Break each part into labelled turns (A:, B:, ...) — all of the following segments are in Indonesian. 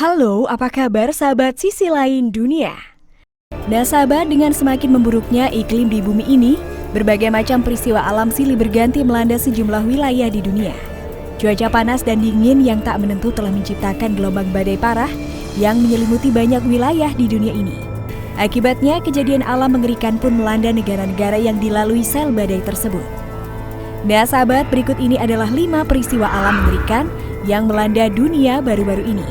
A: Halo, apa kabar sahabat sisi lain dunia? Nah sahabat, dengan semakin memburuknya iklim di bumi ini, berbagai macam peristiwa alam silih berganti melanda sejumlah wilayah di dunia. Cuaca panas dan dingin yang tak menentu telah menciptakan gelombang badai parah yang menyelimuti banyak wilayah di dunia ini. Akibatnya, kejadian alam mengerikan pun melanda negara-negara yang dilalui sel badai tersebut. Nah sahabat, berikut ini adalah 5 peristiwa alam mengerikan yang melanda dunia baru-baru ini.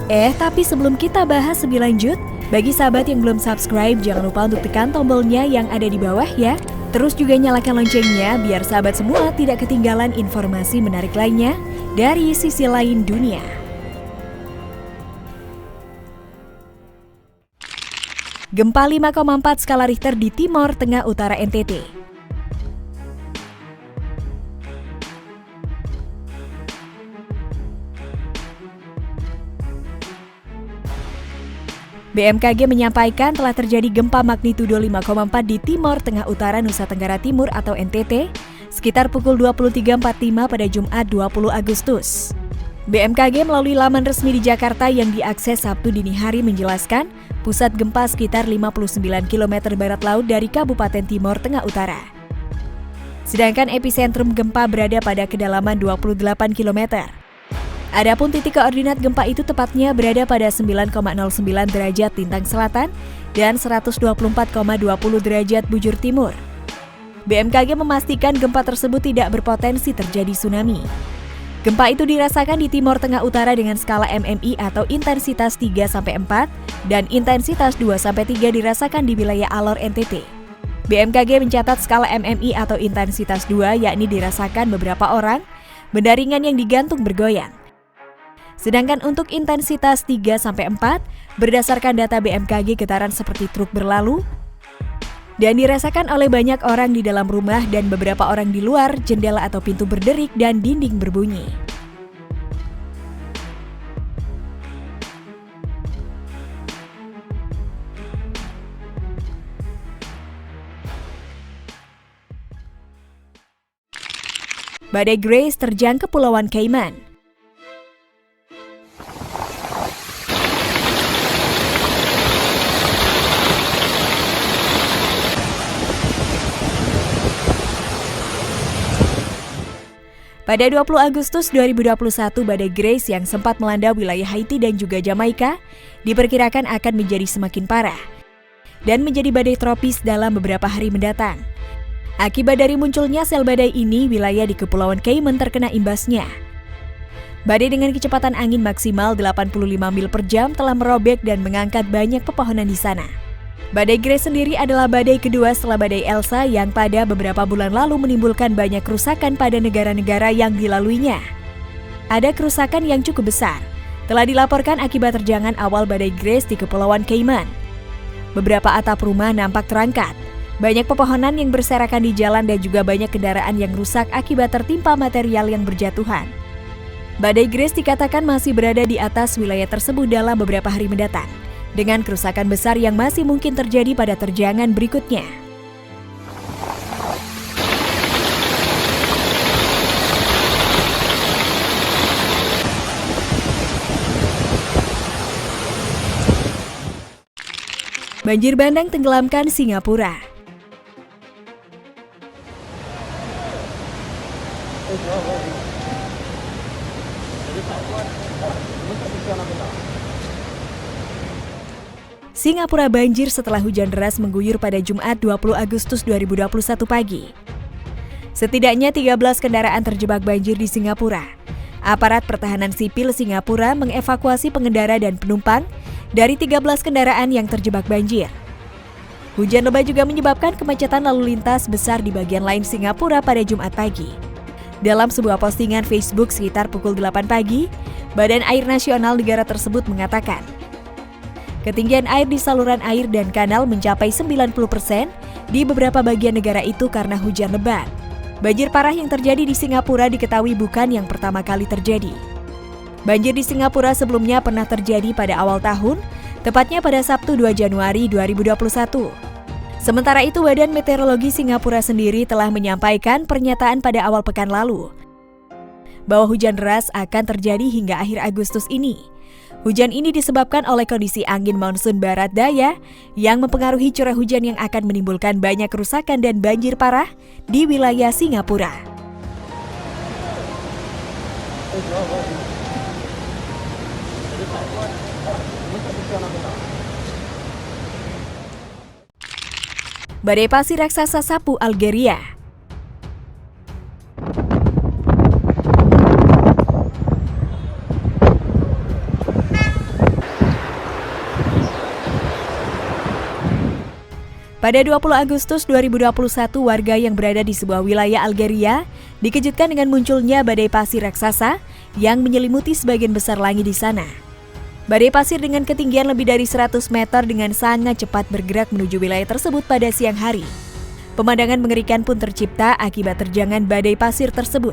A: Tapi sebelum kita bahas lebih lanjut, bagi sahabat yang belum subscribe, jangan lupa untuk tekan tombolnya yang ada di bawah ya. Terus juga nyalakan loncengnya biar sahabat semua tidak ketinggalan informasi menarik lainnya dari sisi lain dunia. Gempa 5,4 skala Richter di Timor Tengah Utara NTT. BMKG menyampaikan telah terjadi gempa magnitudo 5,4 di Timor Tengah Utara Nusa Tenggara Timur atau NTT sekitar pukul 23.45 pada Jumat 20 Agustus. BMKG melalui laman resmi di Jakarta yang diakses Sabtu dini hari menjelaskan pusat gempa sekitar 59 km barat laut dari Kabupaten Timor Tengah Utara. Sedangkan epicentrum gempa berada pada kedalaman 28 km. Adapun titik koordinat gempa itu tepatnya berada pada 9,09 derajat lintang selatan dan 124,20 derajat bujur timur. BMKG memastikan gempa tersebut tidak berpotensi terjadi tsunami. Gempa itu dirasakan di Timor Tengah Utara dengan skala MMI atau intensitas 3-4 dan intensitas 2-3 dirasakan di wilayah Alor NTT. BMKG mencatat skala MMI atau intensitas 2 yakni dirasakan beberapa orang, benda ringan yang digantung bergoyang. Sedangkan untuk intensitas 3-4, berdasarkan data BMKG getaran seperti truk berlalu, dan dirasakan oleh banyak orang di dalam rumah dan beberapa orang di luar, jendela atau pintu berderik dan dinding berbunyi. Badai Grace terjang Kepulauan Cayman. Pada 20 Agustus 2021, badai Grace yang sempat melanda wilayah Haiti dan juga Jamaika diperkirakan akan menjadi semakin parah dan menjadi badai tropis dalam beberapa hari mendatang. Akibat dari munculnya sel badai ini, wilayah di Kepulauan Cayman terkena imbasnya. Badai dengan kecepatan angin maksimal 85 mil per jam telah merobek dan mengangkat banyak pepohonan di sana. Badai Grace sendiri adalah badai kedua setelah badai Elsa yang pada beberapa bulan lalu menimbulkan banyak kerusakan pada negara-negara yang dilaluinya. Ada kerusakan yang cukup besar telah dilaporkan akibat terjangan awal badai Grace di Kepulauan Cayman. Beberapa atap rumah nampak terangkat, banyak pepohonan yang berserakan di jalan dan juga banyak kendaraan yang rusak akibat tertimpa material yang berjatuhan. Badai Grace dikatakan masih berada di atas wilayah tersebut dalam beberapa hari mendatang, dengan kerusakan besar yang masih mungkin terjadi pada terjangan berikutnya. Banjir bandang tenggelamkan Singapura. Singapura banjir setelah hujan deras mengguyur pada Jumat 20 Agustus 2021 pagi. Setidaknya 13 kendaraan terjebak banjir di Singapura. Aparat pertahanan sipil Singapura mengevakuasi pengendara dan penumpang dari 13 kendaraan yang terjebak banjir. Hujan lebat juga menyebabkan kemacetan lalu lintas besar di bagian lain Singapura pada Jumat pagi. Dalam sebuah postingan Facebook sekitar pukul 8 pagi, Badan Air Nasional negara tersebut mengatakan, ketinggian air di saluran air dan kanal mencapai 90% di beberapa bagian negara itu karena hujan lebat. Banjir parah yang terjadi di Singapura diketahui bukan yang pertama kali terjadi. Banjir di Singapura sebelumnya pernah terjadi pada awal tahun, tepatnya pada Sabtu 2 Januari 2021. Sementara itu, Badan Meteorologi Singapura sendiri telah menyampaikan pernyataan pada awal pekan lalu bahwa hujan deras akan terjadi hingga akhir Agustus ini. Hujan ini disebabkan oleh kondisi angin monsun barat daya yang mempengaruhi curah hujan yang akan menimbulkan banyak kerusakan dan banjir parah di wilayah Singapura. Badai pasir raksasa sapu Algeria. Pada 20 Agustus 2021, warga yang berada di sebuah wilayah Algeria dikejutkan dengan munculnya badai pasir raksasa yang menyelimuti sebagian besar langit di sana. Badai pasir dengan ketinggian lebih dari 100 meter dengan sangat cepat bergerak menuju wilayah tersebut pada siang hari. Pemandangan mengerikan pun tercipta akibat terjangan badai pasir tersebut.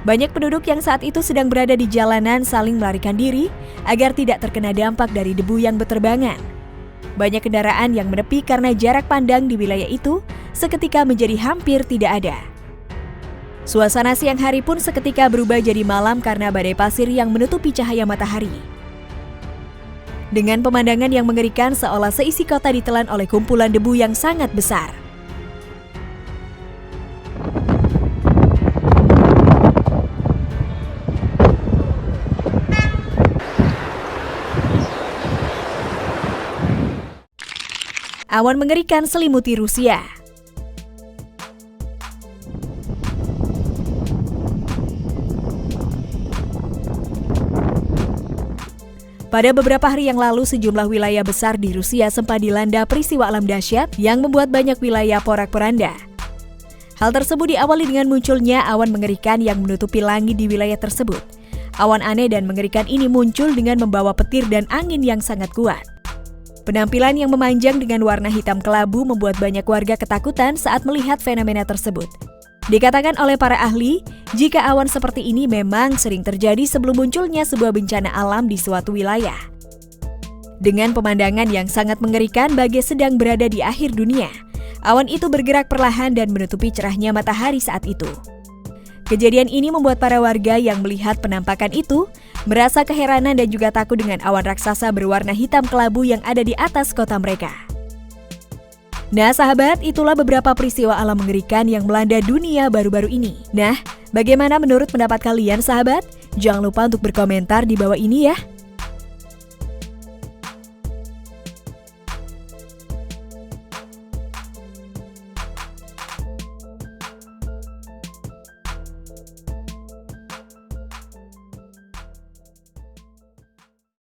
A: Banyak penduduk yang saat itu sedang berada di jalanan saling melarikan diri agar tidak terkena dampak dari debu yang berterbangan. Banyak kendaraan yang menepi karena jarak pandang di wilayah itu seketika menjadi hampir tidak ada. Suasana siang hari pun seketika berubah jadi malam karena badai pasir yang menutupi cahaya matahari. Dengan pemandangan yang mengerikan seolah seisi kota ditelan oleh kumpulan debu yang sangat besar. Awan mengerikan selimuti Rusia. Pada beberapa hari yang lalu, sejumlah wilayah besar di Rusia sempat dilanda peristiwa alam dahsyat yang membuat banyak wilayah porak-poranda. Hal tersebut diawali dengan munculnya awan mengerikan yang menutupi langit di wilayah tersebut. Awan aneh dan mengerikan ini muncul dengan membawa petir dan angin yang sangat kuat. Penampilan yang memanjang dengan warna hitam kelabu membuat banyak warga ketakutan saat melihat fenomena tersebut. Dikatakan oleh para ahli, jika awan seperti ini memang sering terjadi sebelum munculnya sebuah bencana alam di suatu wilayah. Dengan pemandangan yang sangat mengerikan bagai sedang berada di akhir dunia, awan itu bergerak perlahan dan menutupi cerahnya matahari saat itu. Kejadian ini membuat para warga yang melihat penampakan itu merasa keheranan dan juga takut dengan awan raksasa berwarna hitam kelabu yang ada di atas kota mereka. Nah sahabat, itulah beberapa peristiwa alam mengerikan yang melanda dunia baru-baru ini. Nah, bagaimana menurut pendapat kalian sahabat? Jangan lupa untuk berkomentar di bawah ini ya.